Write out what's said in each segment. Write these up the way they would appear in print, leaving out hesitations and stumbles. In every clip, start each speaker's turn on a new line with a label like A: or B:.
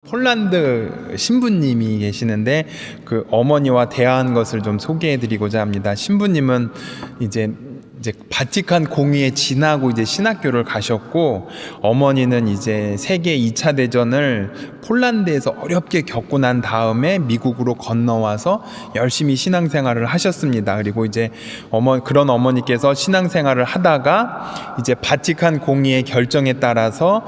A: 폴란드 신부님이 계시는데 그 어머니와 대화한 것을 좀 소개해드리고자 합니다. 신부님은 이제 바티칸 공의에 지나고 이제 신학교를 가셨고, 어머니는 이제 세계 2차 대전을 폴란드에서 어렵게 겪고 난 다음에 미국으로 건너와서 열심히 신앙생활을 하셨습니다. 그리고 이제 그런 어머니께서 신앙생활을 하다가 이제 바티칸 공의의 결정에 따라서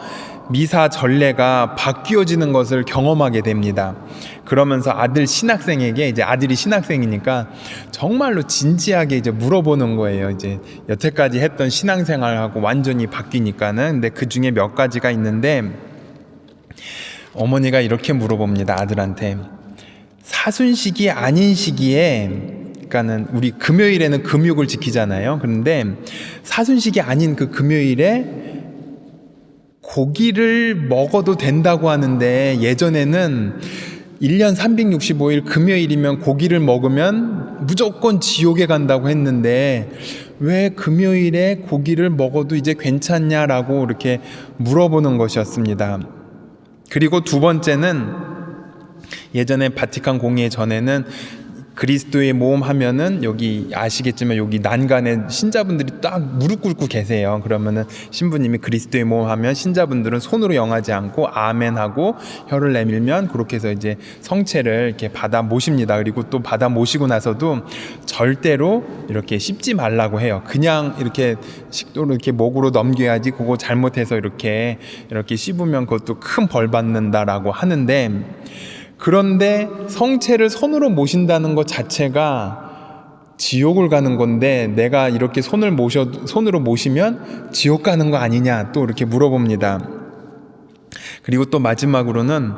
A: 미사 전례가 바뀌어지는 것을 경험하게 됩니다. 그러면서 아들이 신학생이니까 정말로 진지하게 이제 물어보는 거예요. 이제 여태까지 했던 신앙생활하고 완전히 바뀌니까는. 근데 그 중에 몇 가지가 있는데, 어머니가 이렇게 물어봅니다. 아들한테. 사순식이 아닌 시기에, 그러니까는 우리 금요일에는 금육을 지키잖아요. 그런데 사순식이 아닌 그 금요일에 고기를 먹어도 된다고 하는데, 예전에는 1년 365일 금요일이면 고기를 먹으면 무조건 지옥에 간다고 했는데 왜 금요일에 고기를 먹어도 이제 괜찮냐라고 이렇게 물어보는 것이었습니다. 그리고 두 번째는, 예전에 바티칸 공의 전에는 그리스도의 모험 하면은 여기 아시겠지만 여기 난간에 신자분들이 딱 무릎 꿇고 계세요. 그러면은 신부님이 그리스도의 모험 하면 신자분들은 손으로 영하지 않고 아멘 하고 혀를 내밀면 그렇게 해서 이제 성체를 이렇게 받아 모십니다. 그리고 또 받아 모시고 나서도 절대로 이렇게 씹지 말라고 해요. 그냥 이렇게 식도로 이렇게 목으로 넘겨야지, 그거 잘못해서 이렇게 씹으면 그것도 큰 벌 받는다라고 하는데, 그런데 성체를 손으로 모신다는 것 자체가 지옥을 가는 건데, 내가 이렇게 손으로 모시면 지옥 가는 거 아니냐, 또 이렇게 물어봅니다. 그리고 또 마지막으로는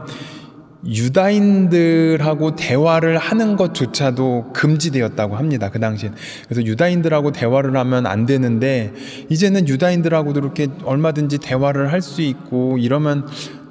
A: 유다인들하고 대화를 하는 것조차도 금지되었다고 합니다. 그 당시에. 그래서 유다인들하고 대화를 하면 안 되는데, 이제는 유다인들하고도 이렇게 얼마든지 대화를 할 수 있고 이러면,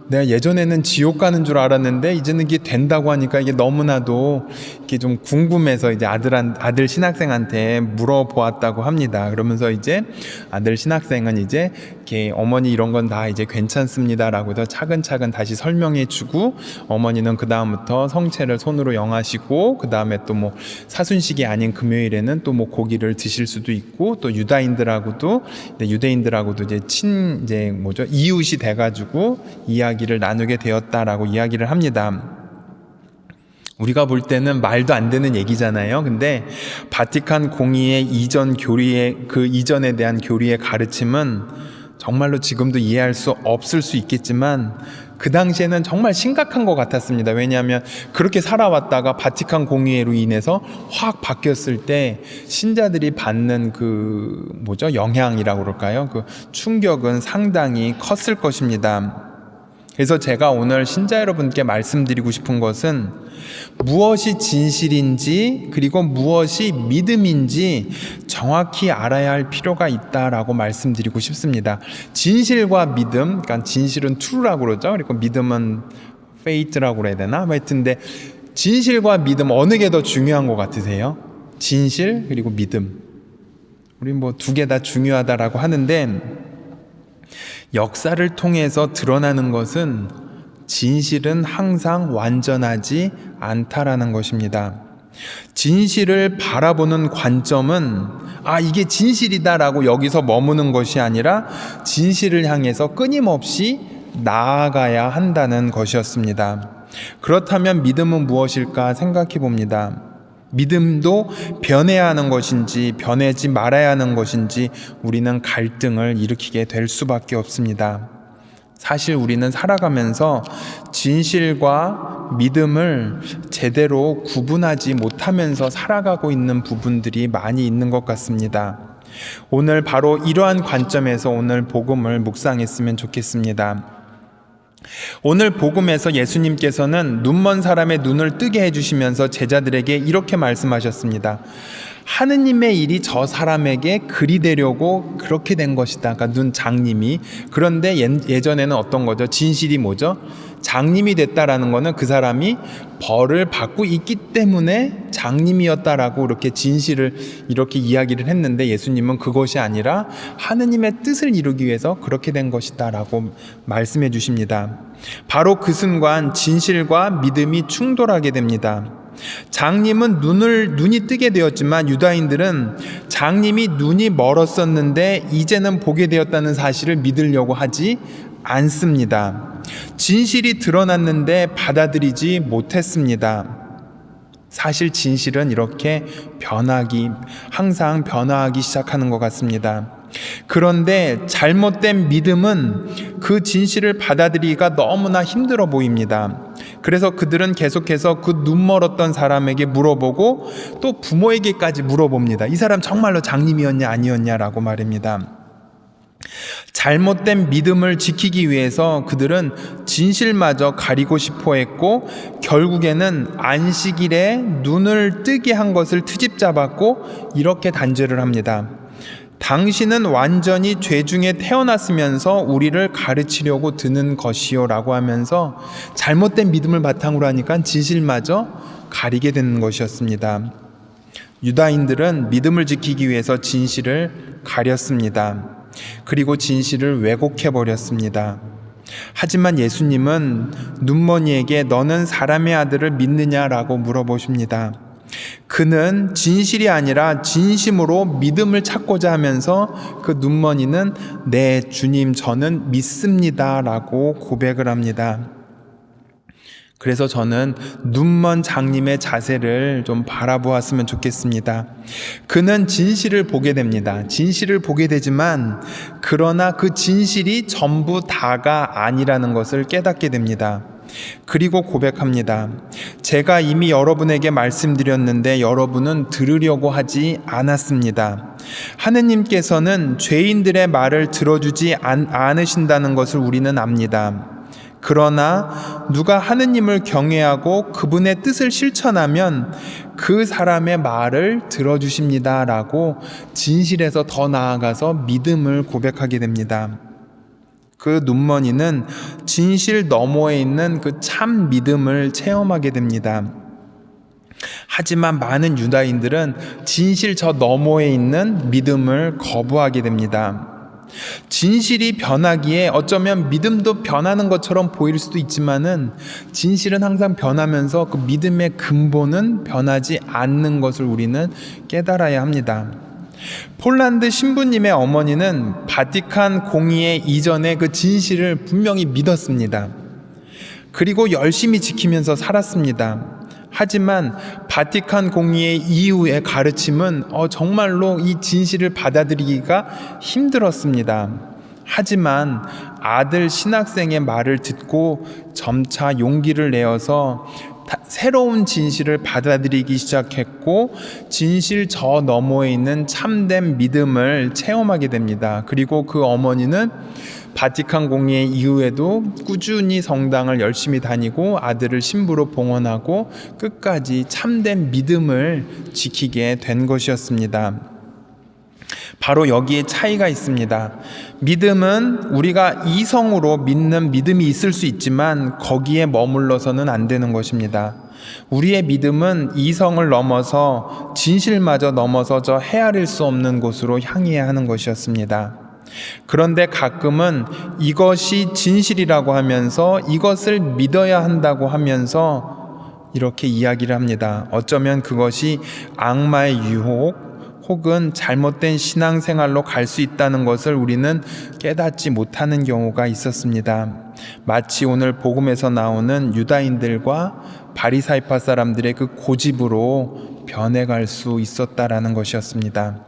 A: 내가 예전에는 지옥 가는 줄 알았는데 이제는 이게 된다고 하니까 이게 너무나도 이게 좀 궁금해서 이제 아들 신학생한테 물어보았다고 합니다. 그러면서 이제 아들 신학생은 이제 이렇게 어머니 이런 건 다 이제 괜찮습니다라고 해서 차근차근 다시 설명해주고, 어머니는 그 다음부터 성체를 손으로 영하시고, 그 다음에 또 뭐 사순식이 아닌 금요일에는 또 뭐 고기를 드실 수도 있고, 또 유대인들하고도 이제 이웃이 돼가지고 이야기를 나누게 되었다라고 이야기를 합니다. 우리가 볼 때는 말도 안 되는 얘기잖아요. 근데 바티칸 공의의 이전에 대한 교리의 가르침은 정말로 지금도 이해할 수 없을 수 있겠지만, 그 당시에는 정말 심각한 것 같았습니다. 왜냐하면 그렇게 살아왔다가 바티칸 공의회로 인해서 확 바뀌었을 때 신자들이 받는 영향이라고 그럴까요? 그 충격은 상당히 컸을 것입니다. 그래서 제가 오늘 신자 여러분께 말씀드리고 싶은 것은, 무엇이 진실인지 그리고 무엇이 믿음인지 정확히 알아야 할 필요가 있다라고 말씀드리고 싶습니다. 진실과 믿음, 그러니까 진실은 true라고 그러죠. 그리고 믿음은 faith라고 그래야 되나? 하여튼 진실과 믿음 어느 게 더 중요한 것 같으세요? 진실 그리고 믿음. 우리 두 개 다 중요하다라고 하는데, 역사를 통해서 드러나는 것은 진실은 항상 완전하지 않다라는 것입니다. 진실을 바라보는 관점은 이게 진실이다라고 여기서 머무는 것이 아니라 진실을 향해서 끊임없이 나아가야 한다는 것이었습니다. 그렇다면 믿음은 무엇일까 생각해 봅니다. 믿음도 변해야 하는 것인지 변하지 말아야 하는 것인지 우리는 갈등을 일으키게 될 수밖에 없습니다. 사실 우리는 살아가면서 진실과 믿음을 제대로 구분하지 못하면서 살아가고 있는 부분들이 많이 있는 것 같습니다. 오늘 바로 이러한 관점에서 오늘 복음을 묵상했으면 좋겠습니다. 오늘 복음에서 예수님께서는 눈먼 사람의 눈을 뜨게 해주시면서 제자들에게 이렇게 말씀하셨습니다. 하느님의 일이 저 사람에게 그리 되려고 그렇게 된 것이다. 그러니까 눈 장님이. 그런데 예전에는 어떤 거죠? 진실이 뭐죠? 장님이 됐다라는 거는 그 사람이 벌을 받고 있기 때문에 장님이었다라고 이렇게 진실을 이렇게 이야기를 했는데, 예수님은 그것이 아니라 하느님의 뜻을 이루기 위해서 그렇게 된 것이다라고 말씀해 주십니다. 바로 그 순간 진실과 믿음이 충돌하게 됩니다. 장님은 눈이 뜨게 되었지만 유다인들은 장님이 눈이 멀었었는데 이제는 보게 되었다는 사실을 믿으려고 하지 않습니다. 진실이 드러났는데 받아들이지 못했습니다. 사실 진실은 이렇게 항상 변화하기 시작하는 것 같습니다. 그런데 잘못된 믿음은 그 진실을 받아들이기가 너무나 힘들어 보입니다. 그래서 그들은 계속해서 그 눈 멀었던 사람에게 물어보고 또 부모에게까지 물어봅니다. 이 사람 정말로 장님이었냐 아니었냐라고 말입니다. 잘못된 믿음을 지키기 위해서 그들은 진실마저 가리고 싶어 했고, 결국에는 안식일에 눈을 뜨게 한 것을 트집 잡았고 이렇게 단죄를 합니다. 당신은 완전히 죄 중에 태어났으면서 우리를 가르치려고 드는 것이요 라고 하면서 잘못된 믿음을 바탕으로 하니까 진실마저 가리게 되는 것이었습니다. 유다인들은 믿음을 지키기 위해서 진실을 가렸습니다. 그리고 진실을 왜곡해버렸습니다. 하지만 예수님은 눈먼이에게 너는 사람의 아들을 믿느냐라고 물어보십니다. 그는 진실이 아니라 진심으로 믿음을 찾고자 하면서 그 눈먼이는 네 주님 저는 믿습니다 라고 고백을 합니다. 그래서 저는 눈먼 장님의 자세를 좀 바라보았으면 좋겠습니다. 그는 진실을 보게 됩니다. 진실을 보게 되지만 그러나 그 진실이 전부 다가 아니라는 것을 깨닫게 됩니다. 그리고 고백합니다. 제가 이미 여러분에게 말씀드렸는데 여러분은 들으려고 하지 않았습니다. 하느님께서는 죄인들의 말을 들어주지 않으신다는 것을 우리는 압니다. 그러나 누가 하느님을 경외하고 그분의 뜻을 실천하면 그 사람의 말을 들어주십니다 라고 진실에서 더 나아가서 믿음을 고백하게 됩니다. 그 눈먼이는 진실 너머에 있는 그 참 믿음을 체험하게 됩니다. 하지만 많은 유다인들은 진실 저 너머에 있는 믿음을 거부하게 됩니다. 진실이 변하기에 어쩌면 믿음도 변하는 것처럼 보일 수도 있지만은 진실은 항상 변하면서 그 믿음의 근본은 변하지 않는 것을 우리는 깨달아야 합니다. 폴란드 신부님의 어머니는 바티칸 공의회 이전에 그 진실을 분명히 믿었습니다. 그리고 열심히 지키면서 살았습니다. 하지만 바티칸 공의회 이후의 가르침은 정말로 이 진실을 받아들이기가 힘들었습니다. 하지만 아들 신학생의 말을 듣고 점차 용기를 내어서 새로운 진실을 받아들이기 시작했고 진실 저 너머에 있는 참된 믿음을 체험하게 됩니다. 그리고 그 어머니는 바티칸 공의회 이후에도 꾸준히 성당을 열심히 다니고 아들을 신부로 봉헌하고 끝까지 참된 믿음을 지키게 된 것이었습니다. 바로 여기에 차이가 있습니다. 믿음은 우리가 이성으로 믿는 믿음이 있을 수 있지만 거기에 머물러서는 안 되는 것입니다. 우리의 믿음은 이성을 넘어서 진실마저 넘어서 저 헤아릴 수 없는 곳으로 향해야 하는 것이었습니다. 그런데 가끔은 이것이 진실이라고 하면서 이것을 믿어야 한다고 하면서 이렇게 이야기를 합니다. 어쩌면 그것이 악마의 유혹 혹은 잘못된 신앙생활로 갈 수 있다는 것을 우리는 깨닫지 못하는 경우가 있었습니다. 마치 오늘 복음에서 나오는 유다인들과 바리사이파 사람들의 그 고집으로 변해갈 수 있었다라는 것이었습니다.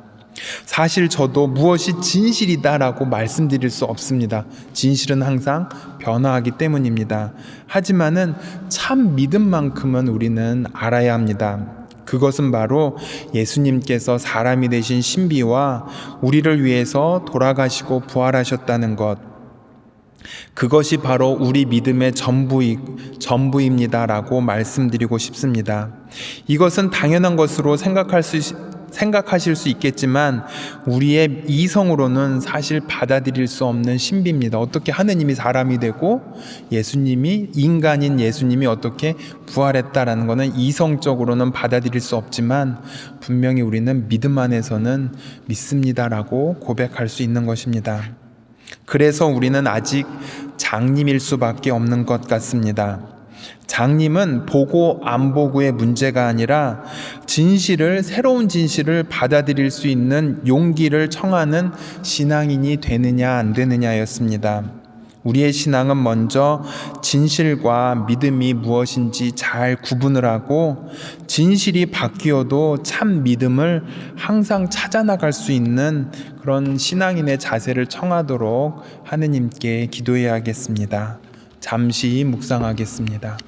A: 사실 저도 무엇이 진실이다라고 말씀드릴 수 없습니다. 진실은 항상 변화하기 때문입니다. 하지만은 참 믿음만큼은 우리는 알아야 합니다. 그것은 바로 예수님께서 사람이 되신 신비와 우리를 위해서 돌아가시고 부활하셨다는 것, 그것이 바로 우리 믿음의 전부입니다라고 말씀드리고 싶습니다. 이것은 당연한 것으로 생각하실 수 있겠지만 우리의 이성으로는 사실 받아들일 수 없는 신비입니다. 어떻게 하느님이 사람이 되고 예수님이 인간인 예수님이 어떻게 부활했다라는 것은 이성적으로는 받아들일 수 없지만 분명히 우리는 믿음 안에서는 믿습니다라고 고백할 수 있는 것입니다. 그래서 우리는 아직 장님일 수밖에 없는 것 같습니다. 장님은 보고 안 보고의 문제가 아니라 새로운 진실을 받아들일 수 있는 용기를 청하는 신앙인이 되느냐 안 되느냐였습니다. 우리의 신앙은 먼저 진실과 믿음이 무엇인지 잘 구분을 하고 진실이 바뀌어도 참 믿음을 항상 찾아나갈 수 있는 그런 신앙인의 자세를 청하도록 하느님께 기도해야겠습니다. 잠시 묵상하겠습니다.